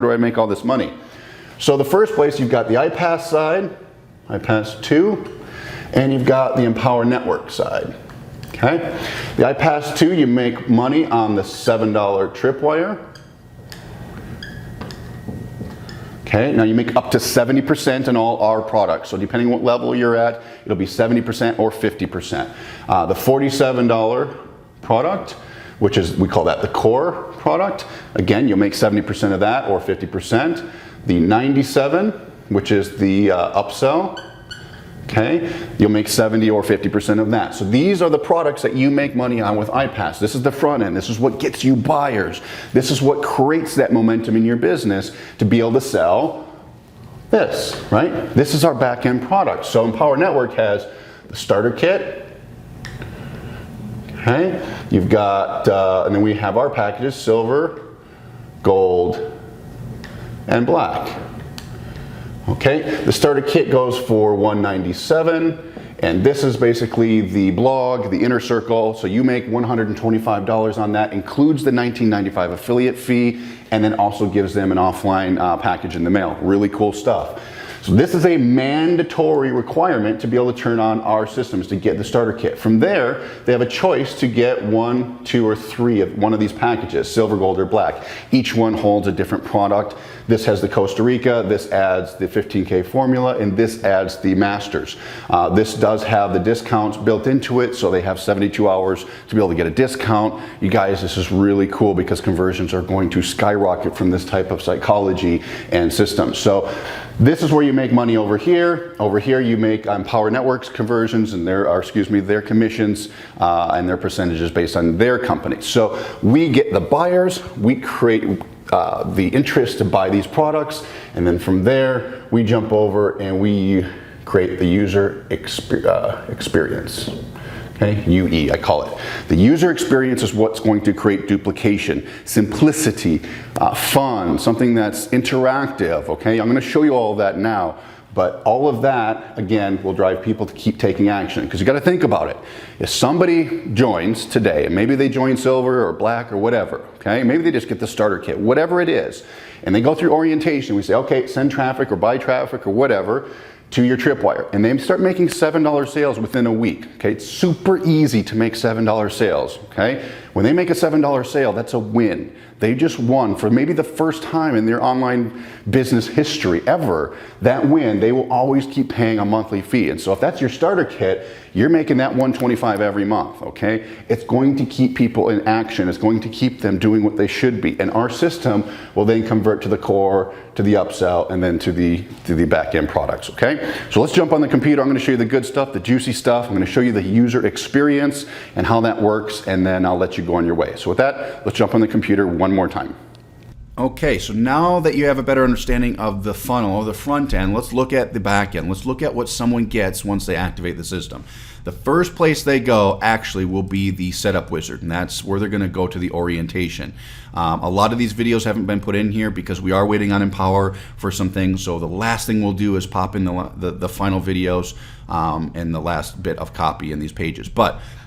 do I make all this money? So the first place, you've got the iPas side, iPas 2, and you've got the Empower Network side. Okay? The iPas 2, you make money on the $7 tripwire. Okay, now you make up to 70% in all our products. So depending on what level you're at, it'll be 70% or 50%. The $47 product, which is, we call that the core product. Again, you'll make 70% of that or 50%. The 97, which is the upsell, okay, you'll make 70 or 50% of that. So these are the products that you make money on with iPas. This is the front end. This is what gets you buyers. This is what creates that momentum in your business to be able to sell this, right? This is our back end product. So Empower Network has the starter kit. Okay, you've got, and then we have our packages, silver, gold, and black. Okay, the starter kit goes for $197, and this is basically the blog, the inner circle. So you make $125 on that, includes the $19.95 affiliate fee, and then also gives them an offline package in the mail. Really cool stuff. So this is a mandatory requirement to be able to turn on our systems to get the starter kit. From there, they have a choice to get 1, 2, or 3 of one of these packages, silver, gold, or black. Each one holds a different product. This has the Costa Rica, this adds the 15K formula, and this adds the Masters. This does have the discounts built into it, so they have 72 hours to be able to get a discount. You guys, this is really cool because conversions are going to skyrocket from this type of psychology and systems. So this is where you make money over here. Over here you make Empower Networks conversions and their commissions and their percentages based on their company. So we get the buyers, we create the interest to buy these products, and then from there we jump over and we create the user experience. Okay, UE, I call it. The user experience is what's going to create duplication, simplicity, fun, something that's interactive, okay? I'm gonna show you all of that now, but all of that, again, will drive people to keep taking action, because you gotta think about it. If somebody joins today, and maybe they join silver or black or whatever, okay? Maybe they just get the starter kit, whatever it is, and they go through orientation. We say, okay, send traffic or buy traffic or whatever to your tripwire, and they start making $7 sales within a week. Okay, it's super easy to make $7 sales. Okay, when they make a $7 sale, that's a win. They just won for maybe the first time in their online business history ever. That win, they will always keep paying a monthly fee. And so if that's your starter kit, you're making that $125 every month. Okay, it's going to keep people in action. It's going to keep them doing what they should be. And our system will then convert to the core, to the upsell, and then to the back end products. Okay, so let's jump on the computer. I'm going to show you the good stuff, the juicy stuff. I'm going to show you the user experience and how that works, and then I'll let you go on your way. So with that, let's jump on the computer one more time. Okay, so now that you have a better understanding of the funnel or the front end, let's look at the back end. Let's look at what someone gets once they activate the system. The first place they go actually will be the setup wizard, and that's where they're going to go to the orientation. A lot of these videos haven't been put in here because we are waiting on Empower for some things. So the last thing we'll do is pop in the final videos and the last bit of copy in these pages.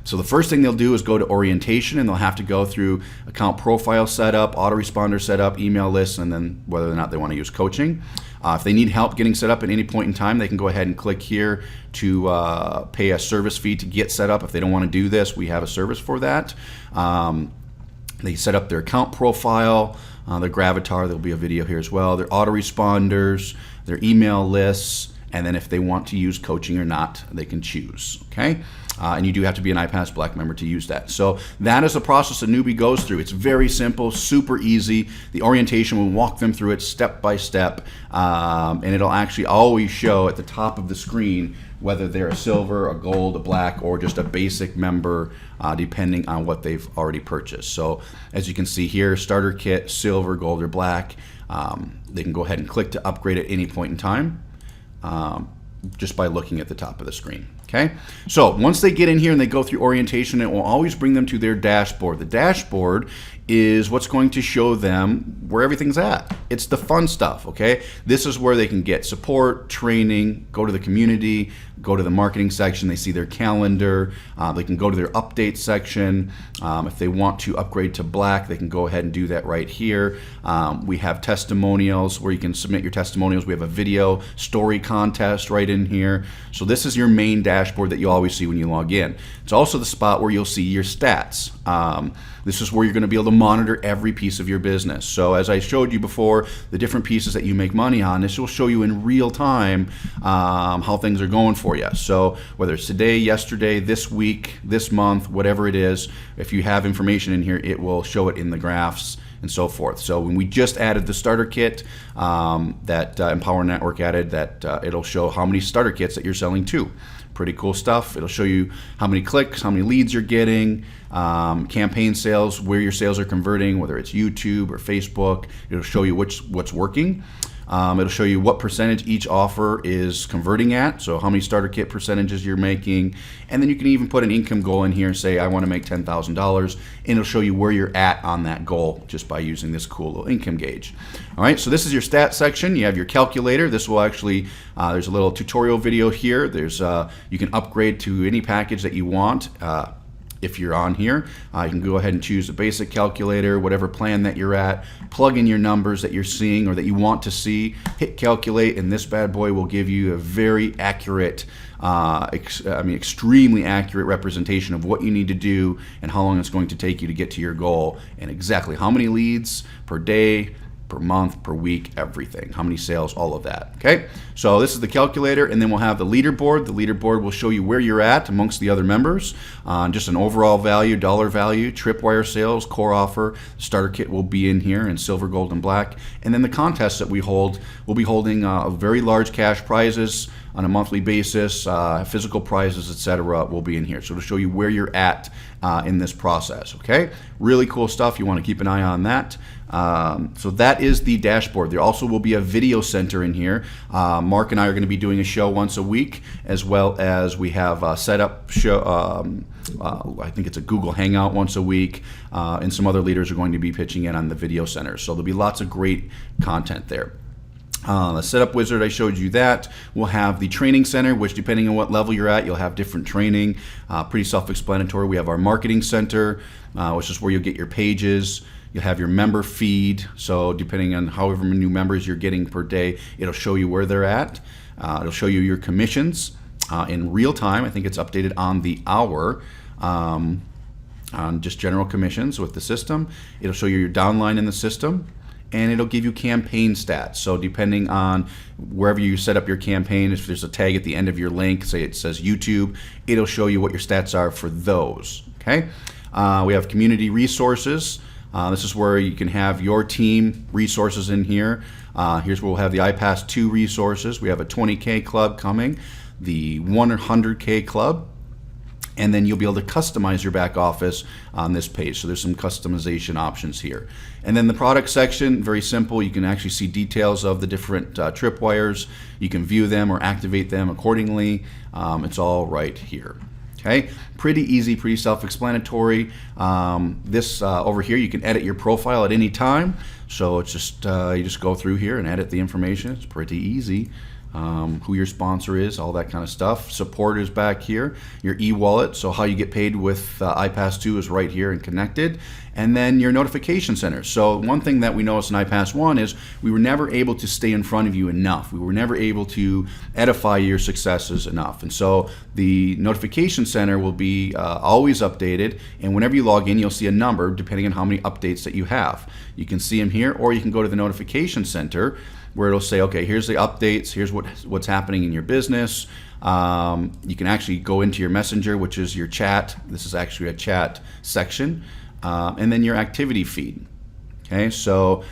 So the first thing they'll do is go to orientation, and they'll have to go through account profile setup, autoresponder setup, email lists, and then whether or not they want to use coaching. If they need help getting set up at any point in time, they can go ahead and click here to pay a service fee to get set up. If they don't want to do this, we have a service for that. They set up their account profile, their Gravatar, there'll be a video here as well, their autoresponders, their email lists, and then if they want to use coaching or not, they can choose, okay? And you do have to be an iPas Black member to use that. So that is the process a newbie goes through. It's very simple, super easy. The orientation will walk them through it step by step, and it'll actually always show at the top of the screen whether they're a silver, a gold, a black, or just a basic member, depending on what they've already purchased. So as you can see here, starter kit, silver, gold, or black. They can go ahead and click to upgrade at any point in time, just by looking at the top of the screen. Okay, so once they get in here and they go through orientation, it will always bring them to their dashboard. The dashboard is what's going to show them where everything's at. It's the fun stuff, okay? This is where they can get support, training, go to the community, go to the marketing section, they see their calendar, they can go to their update section. If they want to upgrade to Black, they can go ahead and do that right here. We have testimonials where you can submit your testimonials. We have a video story contest right in here. So this is your main dashboard that you always see when you log in. It's also the spot where you'll see your stats. This is where you're going to be able to monitor every piece of your business. So as I showed you before, the different pieces that you make money on, this will show you in real time how things are going for you. So whether it's today, yesterday, this week, this month, whatever it is, if you have information in here, it will show it in the graphs and so forth. So when we just added the starter kit that Empower Network added, that it'll show how many starter kits that you're selling to. Pretty cool stuff. It'll show you how many clicks, how many leads you're getting, campaign sales, where your sales are converting, whether it's YouTube or Facebook. It'll show you what's working. It'll show you what percentage each offer is converting at, so how many starter kit percentages you're making, and then you can even put an income goal in here and say I want to make $10,000, and it'll show you where you're at on that goal just by using this cool little income gauge. All right, so this is your stats section. You have your calculator. This will actually, there's a little tutorial video here. There's you can upgrade to any package that you want. If you're on here, you can go ahead and choose a basic calculator, whatever plan that you're at, plug in your numbers that you're seeing or that you want to see, hit calculate, and this bad boy will give you a very accurate, extremely accurate representation of what you need to do and how long it's going to take you to get to your goal and exactly how many leads per day, per month, per week, everything. How many sales, all of that. Okay, so this is the calculator, and then we'll have the leaderboard. The leaderboard will show you where you're at amongst the other members, just an overall value, dollar value, tripwire sales, core offer. Starter kit will be in here in silver, gold, and black. And then the contests that we hold, we'll be holding very large cash prizes on a monthly basis, physical prizes, etc. will be in here. So to show you where you're at in this process. Okay, really cool stuff. You want to keep an eye on that. So that is the dashboard. There also will be a video center in here. Mark and I are going to be doing a show once a week, as well as we have a setup show. I think it's a Google Hangout once a week, and some other leaders are going to be pitching in on the video center. So there'll be lots of great content there. The setup wizard, I showed you that. We'll have the training center, which depending on what level you're at, you'll have different training. Pretty self-explanatory. We have our marketing center, which is where you'll get your pages. You'll have your member feed, so depending on however many new members you're getting per day, it'll show you where they're at. It'll show you your commissions in real time. I think it's updated on the hour on just general commissions with the system. It'll show you your downline in the system, and it'll give you campaign stats. So depending on wherever you set up your campaign, if there's a tag at the end of your link, say it says YouTube, it'll show you what your stats are for those. Okay. We have community resources. This is where you can have your team resources in here. Here's where we'll have the iPas 2 resources. We have a 20K club coming, the 100K club, and then you'll be able to customize your back office on this page. So there's some customization options here. And then the product section, very simple. You can actually see details of the different tripwires. You can view them or activate them accordingly. It's all right here. Okay, pretty easy, pretty self-explanatory. This over here, you can edit your profile at any time. So it's just you just go through here and edit the information. It's pretty easy. Who your sponsor is, all that kind of stuff. Support is back here. Your e-wallet, so how you get paid with iPas 2 is right here and connected. And then your notification center. So one thing that we noticed in iPas 1 is we were never able to stay in front of you enough. We were never able to edify your successes enough. And so the notification center will be always updated, and whenever you log in, you'll see a number depending on how many updates that you have. You can see them here, or you can go to the notification center where it'll say, okay, here's the updates, here's what's happening in your business. You can actually go into your messenger, which is your chat. This is actually a chat section. And then your activity feed. Okay, so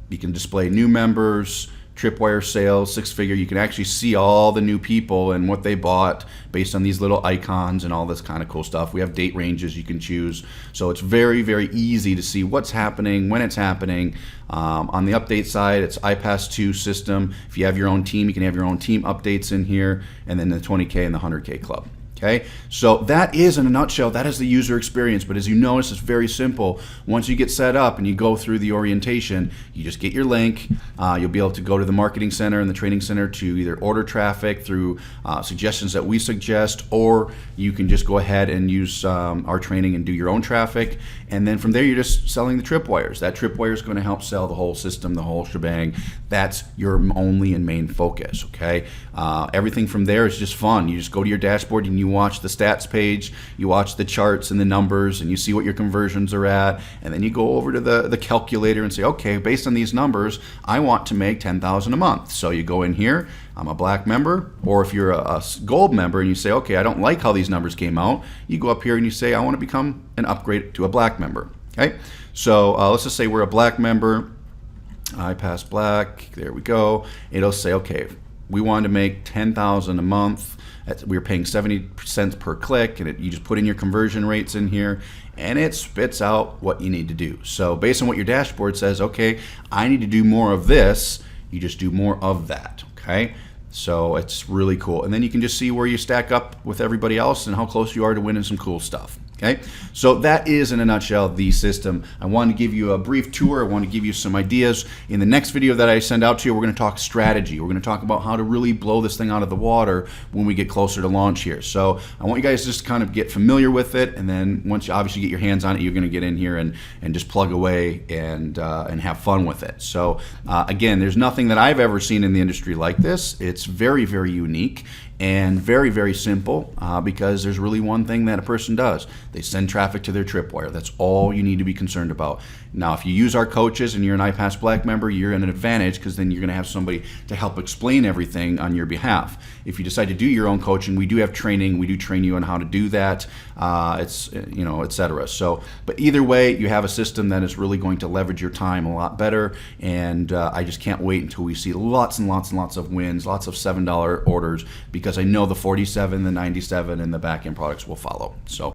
you can display new members, tripwire sales, 6-figure. You can actually see all the new people and what they bought based on these little icons and all this kind of cool stuff. We have date ranges you can choose. So it's very, very easy to see what's happening, when it's happening. On the update side, it's iPas 2 system. If you have your own team, you can have your own team updates in here, and then the 20K and the 100K club. Okay, so that is, in a nutshell, that is the user experience. But as you notice, it's very simple. Once you get set up and you go through the orientation, you just get your link. You'll be able to go to the marketing center and the training center to either order traffic through suggestions that we suggest, or you can just go ahead and use our training and do your own traffic. And then from there, you're just selling the tripwires. That tripwire is going to help sell the whole system, the whole shebang. That's your only and main focus, okay? Everything from there is just fun. You just go to your dashboard and you watch the stats page, you watch the charts and the numbers, and you see what your conversions are at, and then you go over to the calculator and say, okay, based on these numbers, I want to make $10,000 a month. So you go in here, I'm a black member, or if you're a gold member and you say, okay, I don't like how these numbers came out, you go up here and you say, I want to become an upgrade to a black member. Okay, so let's just say we're a black member, iPas Black, there we go. It'll say, okay, we want to make $10,000 a month. We were paying 70 cents per click, and you just put in your conversion rates in here, and it spits out what you need to do. So based on what your dashboard says, okay, I need to do more of this, you just do more of that, okay? So it's really cool. And then you can just see where you stack up with everybody else and how close you are to winning some cool stuff. Okay, so that is, in a nutshell, the system. I wanted to give you a brief tour. I want to give you some ideas. In the next video that I send out to you, we're going to talk strategy. We're going to talk about how to really blow this thing out of the water when we get closer to launch here. So I want you guys to just kind of get familiar with it, and then once you obviously get your hands on it, you're going to get in here and just plug away and have fun with it. So again, there's nothing that I've ever seen in the industry like this. It's very, very unique and very, very simple because there's really one thing that a person does. They send traffic to their tripwire. That's all you need to be concerned about. Now, if you use our coaches and you're an iPas Black member, you're in an advantage because then you're going to have somebody to help explain everything on your behalf. If you decide to do your own coaching, we do have training. We do train you on how to do that, etc. So, but either way, you have a system that is really going to leverage your time a lot better. And I just can't wait until we see lots and lots and lots of wins, lots of $7 orders, because I know the 47, the 97, and the back-end products will follow. So